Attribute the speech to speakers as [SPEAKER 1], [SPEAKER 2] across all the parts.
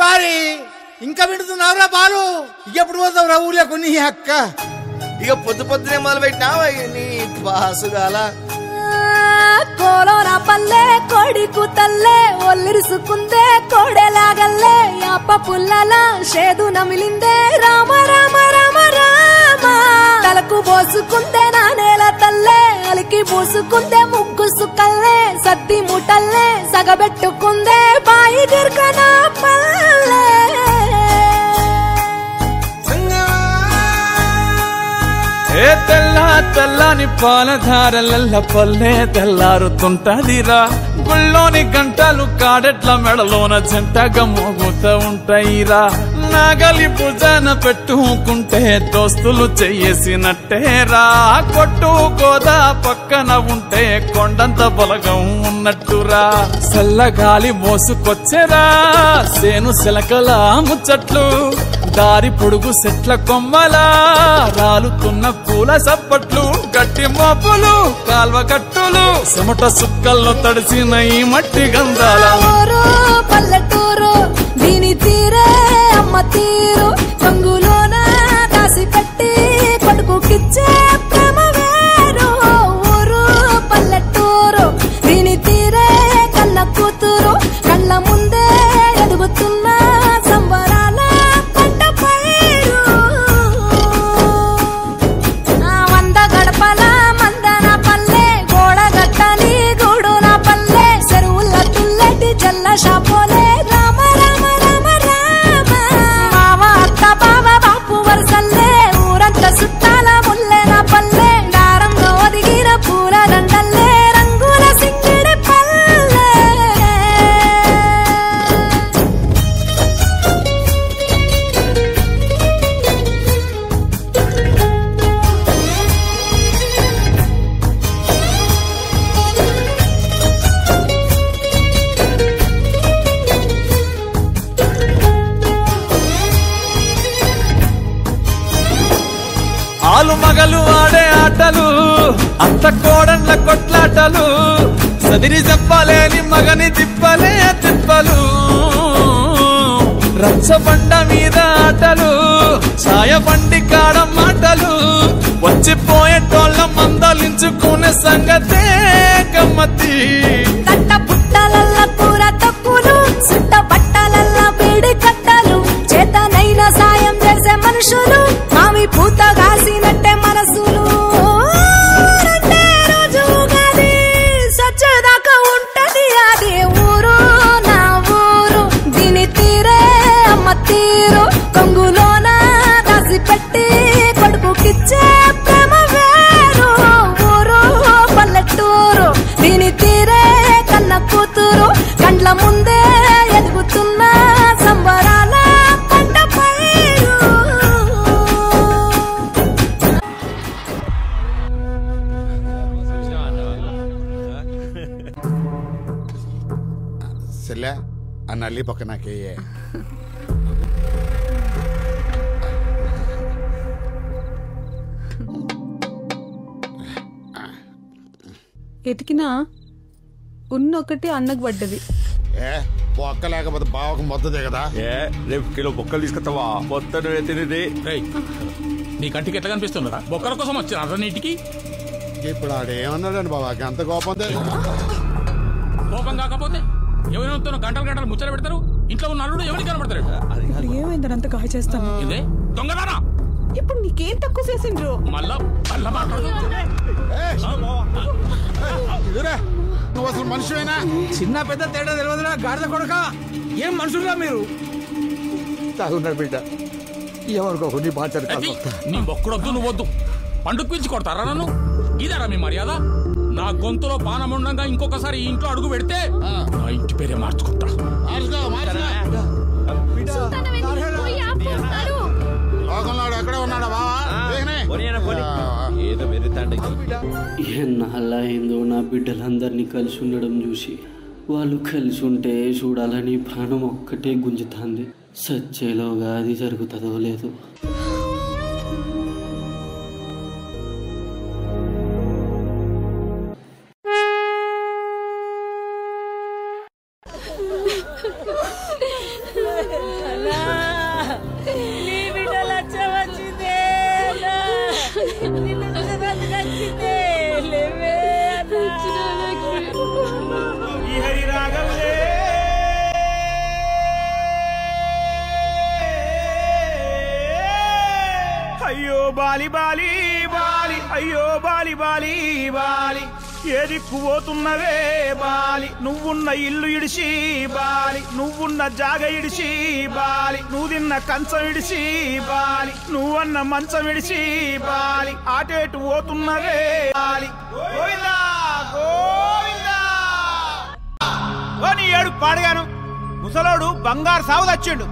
[SPEAKER 1] వారి ఇంకా వింటున్నావురా బాలు? ఎప్పుడు పోతావు రా ఊళ్ళో కొన్ని అక్క?
[SPEAKER 2] ఇక పొద్దు పొద్దునే మొదలు పెట్టినావా నీ బాసుగాల?
[SPEAKER 3] కోలోన పల్లె కోడి కూతల్లే ఒల్లిరుసుకుందే కోడెలాగల్లే యాప పుల్లల షేదు నమిలిందే రామ రామ రామ రామ తలకు పోసుకుందే నా నేల తల్లే అలికి పూసుకుందే ముగ్గు సుక్కల్లే సద్ది ముటల్లే సగబెట్టుకుందే బాయి గిర్కన పల్లె
[SPEAKER 4] తెల్ల తెల్లని పాలధారలల్ల పల్లె తెల్లారుతుంటదిరా. గుళ్ళోని గంటలు కాడెట్ల మెడలోన జంటగా మోగుతూ ఉంటాయిరా. నాగలి భుజాన పెట్టుకుంటే దోస్తులు చెయ్యేసినట్టేరా. కొట్టు గోదా పక్కన ఉంటే కొండంత బలగం ఉన్నట్టురా. చల్లగాలి మోసుకొచ్చెరా సేను శిలకల ముచ్చట్లు. దారి పొడుగు చెట్ల కొమ్మలా రాలుతున్న పూల సప్పట్లు. గట్టి మోపులు కాల్వ కట్టులు చెమట సుక్కల్లో తడిసిన ఈ మట్టి గంధాల
[SPEAKER 3] పల్లెటూరు దీని తీరే అమ్మ తీరు రంగులోన దాసి పెట్టి కొడుకుకిచ్చే ప్రేమ వేరు. ఊరు పల్లెటూరు దీని తీరే కన్న కూతురు కళ్ళ ముందే ఎదుగుతున్న సంబరాల పంట పైరు. వంద గడపల మందన పల్లె గోడగట్టని గూడున పల్లె చెరువుల తుల్లటి జల్ల షాపోలే రామ రామ రామ రామ మావ అత్త బావ బాపు వరసల్లే ఊరంత సుట్టాల ముల్లెన పల్లె దారంలో ఒదిగిన పూల దండల్లే రంగుల సింగిడి పల్లె.
[SPEAKER 4] ఆలు మగలు ఆడే ఆటలు అంత కోడండ్ల కొట్లాటలు. సదిరి చెప్పలేని మగని తిప్పలే తిప్పలు. రచ్చబండ మీద ఆటలు ఛాయ బండి కాడ మాటలు. వచ్చిపోయేటోళ్ళ మందలించుకునే సంగతే గమ్మతి.
[SPEAKER 3] తట్ట పుట్టలల్ల కూర తక్కులు సుట్ట బట్టలల్ల బీడి కట్టలు చేతనైన సాయం చేసే మనుషులు మావి పూత కాసినట్టే మనసులు. రెండే రోజు గది సచ్చేదాకా ఉంటది అది ఊరు నా ఊరు దీని తీరే అమ్మ తీరు కొంగులోన దాసి పెట్టి కొడుకుకిచ్చే ప్రేమ వేరు. ఊరు పల్లెటూరు దీని తీరే కన్న కూతురు కండ్ల ముందే ఎదుగుతున్న సంబరాల పంట పైరు.
[SPEAKER 1] చెల్లె ఆ నల్లి పక్క నాకేయే.
[SPEAKER 5] ఎతికినా ఉన్నొకటి అన్నకు పడ్డది.
[SPEAKER 1] ఏ బొక్క లేకపోతే బావకు మొత్తదే కదా.
[SPEAKER 6] రేపు కిలో బొక్కలు తీసుకొస్తావా? మొత్తం తినేది.
[SPEAKER 7] నీ కంటికి ఎట్లా కనిపిస్తుందా? బొక్కల కోసం వచ్చిన నీటికి.
[SPEAKER 1] ఇప్పుడు ఆడేమన్నాడండి బాబాకి అంత కోపం?
[SPEAKER 7] కోపం కాకపోతే ఎవరితో గంటలు గంటలు ముచ్చట పెడతారు. ఇంట్లో ఉన్న అల్లుడు ఎవరికి కనబడతారు?
[SPEAKER 5] ఏమైందని అంత కాయ చేస్తాను.
[SPEAKER 7] ఇదే దొంగదానా?
[SPEAKER 5] ఇప్పుడు నీకేం తక్కువ చేసిండ్రు?
[SPEAKER 7] మళ్ళా
[SPEAKER 1] నువ్వు అసలు మనిషివేనా?
[SPEAKER 2] చిన్న పెద్ద తేడా తెలియదురా గాడిద కొడక. ఏం మనుషులుగా మీరు?
[SPEAKER 1] తాగున్నాడు బిడ్డ ఎవరికో నీ బాధ్యత.
[SPEAKER 7] నీ బొక్కడొద్దు నువ్వొద్దు. పండుగ పిలిచి కొడతారా నన్ను? ఇదారా మీ మర్యాద? నా గొంతులో పానం ఉండగా ఇంకొకసారి ఈ ఇంట్లో అడుగు పెడితే నా ఇంటి పేరే మార్చుకుంటా.
[SPEAKER 1] ఎక్కడ ఉన్నాడా బావా?
[SPEAKER 8] ఎన్నాళ్ళ అయిందో నా బిడ్డలందరినీ కలిసి ఉండడం చూసి. వాళ్ళు కలిసి ఉంటే చూడాలని ప్రాణం ఒక్కటే గుంజుతుంది. సచ్చేలోగా అది జరుగుతుందో లేదో.
[SPEAKER 3] నీ బిడ్డ లచ్చ వచ్చిందే నిన్ను వచ్చిందే లేవే
[SPEAKER 1] హరి రాఘవులే అయ్యో బాలి బాలి బాలి అయ్యో బాలి బాలి బాలి ఏ దిక్కు పోతున్నవే బాలి నువ్వున్న ఇల్లు ఇడిసి బాలి నువ్వున్న జాగ ఇడిసి బాలి నువ్వు తిన్న కంచం ఇడిసి బాలి నువ్వన్న మంచం ఇడిసి బాలి ఆటేటు పోతున్నవే బాలి గోవిందా గోవిందా ఓ నీ ఏడు పాడగాను ముసలోడు బంగారు సాగు తెచ్చిండు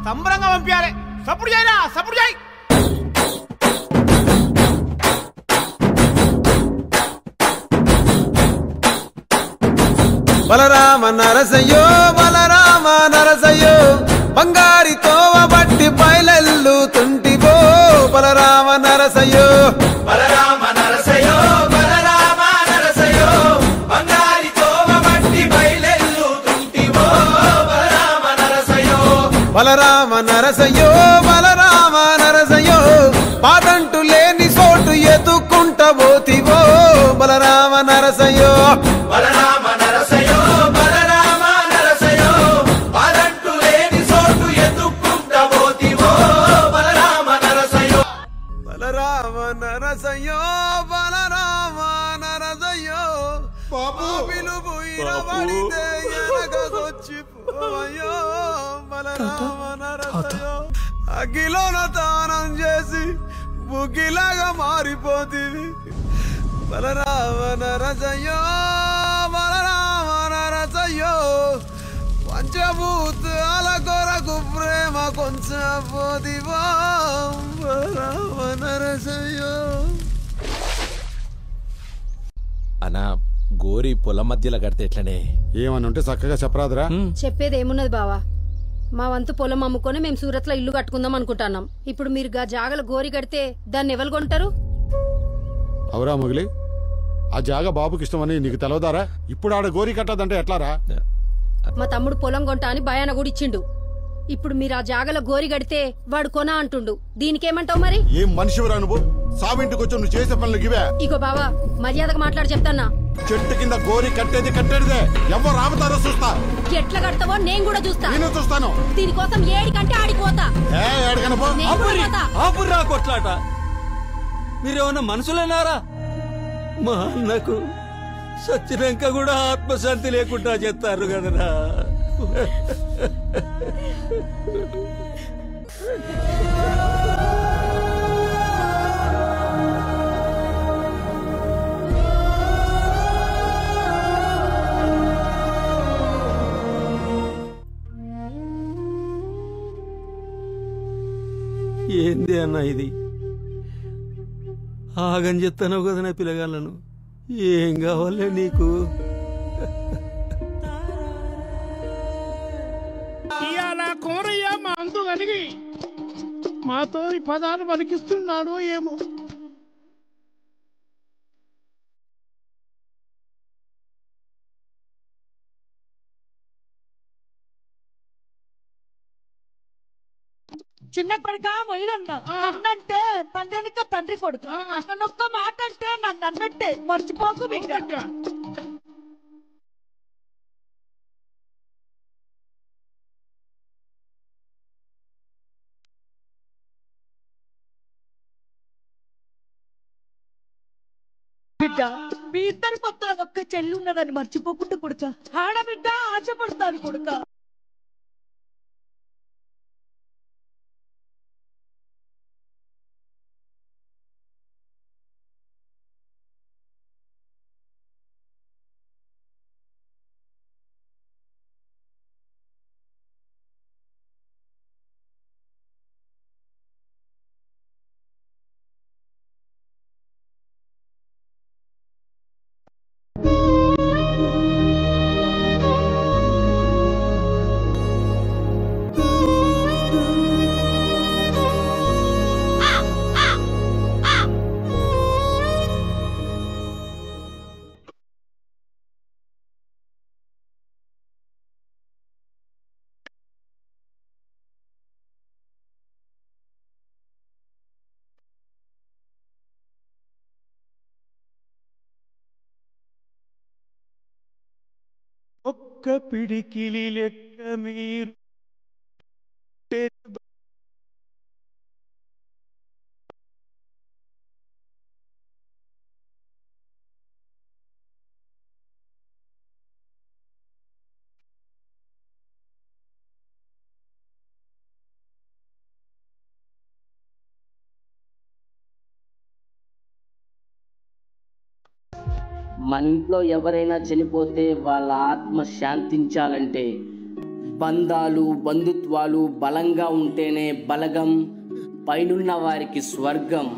[SPEAKER 1] సంబరంగా పంపించాలి సప్పుడు చేయరా సప్పుడు చేయి
[SPEAKER 9] బలరామ నరసయ్యో బలరామ నరసయ్యో బంగారి తోవ బట్టి బయలెల్లు తుంటివో బలరామ నరసయ్యో
[SPEAKER 2] బలరామ నరసయ్యో బలరామ నరసయ్యో బంగారి తోవ బట్టి బయలెల్లు తుంటివో బలరామ నరసయ్యో
[SPEAKER 9] బలరామ నరసయ్యో బలరామ నరసయ్యో పాదంటు లేని చోటు ఎత్తుకుంట పోతివో బలరామ నరసయ్యో
[SPEAKER 2] బలరామ నరసయ్యో బలరామ నరసయ్యో పాదంటు లేని చోటు ఎత్తుకుంట పోతివో బలరామ నరసయ్యో
[SPEAKER 9] బలరామ నరసయ్యో బలరామ నరసయ్యో పాపిలు పోయిన పడితే ఎనకొచ్చిపోయో బలరామ నరసయ్యో అగ్గిలోన తానం చేసి బుగ్గిలాగా మారిపోతివి బలరామ నరసయ్యో బలరామ నరసయ్యో పంచభూతాల కొరకు ప్రేమ కొంచెం పోదివా బలరామ నరసయ్యో
[SPEAKER 10] అనా గోరి పొలం మధ్యలో కడితే ఎట్లనే
[SPEAKER 6] ఏమని ఉంటే చక్కగా చెప్పరాదురా
[SPEAKER 3] చెప్పేది ఏమున్నది బావా మా వంతు పొలం అమ్ముకొని మేము సూరత్ లో ఇల్లు కట్టుకుందాం అనుకుంటున్నాం ఇప్పుడు మీరు గా జాగల గోరి కడితే దాన్ని ఎవరు కొంటారు
[SPEAKER 6] అవురా మొగిలి ఆ జాగా బాబుకి ఇష్టమని నీకు తెలవదారా ఇప్పుడు ఆడ గోరి కట్టదంటే ఎట్లారా
[SPEAKER 3] మా తమ్ముడు పొలం కొంటా అని భయాన కూడా ఇచ్చిండు ఇప్పుడు మీరు ఆ జాగలో గోరి కడితే వాడు కొనా అంటుండు దీనికేమంటావు మరి
[SPEAKER 6] ఏం మనిషివరా నువ్వు సావింటికి వచ్చి నువ్వు చేసే పనులు గివే
[SPEAKER 3] ఇగో బావా మర్యాదగా మాట్లాడి చెప్తాన్నా
[SPEAKER 6] చెట్టు కింద గోరి కట్టేదిదే ఎవరు రాబతారో చూస్తా
[SPEAKER 3] ఎట్లా కడతావో నేను కూడా చూస్తా
[SPEAKER 6] నేను చూస్తాను
[SPEAKER 3] దీనికోసం ఏడికంటే ఆడిపోతా
[SPEAKER 8] ఆపుర్రా కొట్లాట మీరేమన్నా మనుషులేనారా మా అన్నకు సచ్చినాక కూడా ఆత్మశాంతి లేకుండా చేస్తారు కదరా ఏంది అన్న ఇది ఆగం చెప్తాను కదా నా పిల్లగాళ్ళను ఏం కావాలే నీకు
[SPEAKER 1] ఇవాళ కోరయ్య మా అందు కలిగి మాతో ఈ పదాలు పలికిస్తున్నాడు ఏమో
[SPEAKER 11] చిన్న కొడుక మొయ్యన్న అన్నంటే తండ్రిక తండ్రి కొడుకు అసలొక్క మాట అంటే నన్ను అన్నట్టే మర్చిపోకు బిడ్డ బిడ్డ మీ ఇద్దరి మొత్తం ఒక్క చెల్లి ఉన్నదని మర్చిపోకుండా కొడుక ఆడబిడ్డ ఆశపడతాను కొడుక
[SPEAKER 1] ఒక్క పిడికిలి లెక్క మీరు
[SPEAKER 12] మన ఇంట్లో ఎవరైనా చనిపోతే వాళ్ళ ఆత్మ శాంతించాలంటే బంధాలు బంధుత్వాలు బలంగా ఉంటేనే బలగం, పైనున్న వారికి స్వర్గం.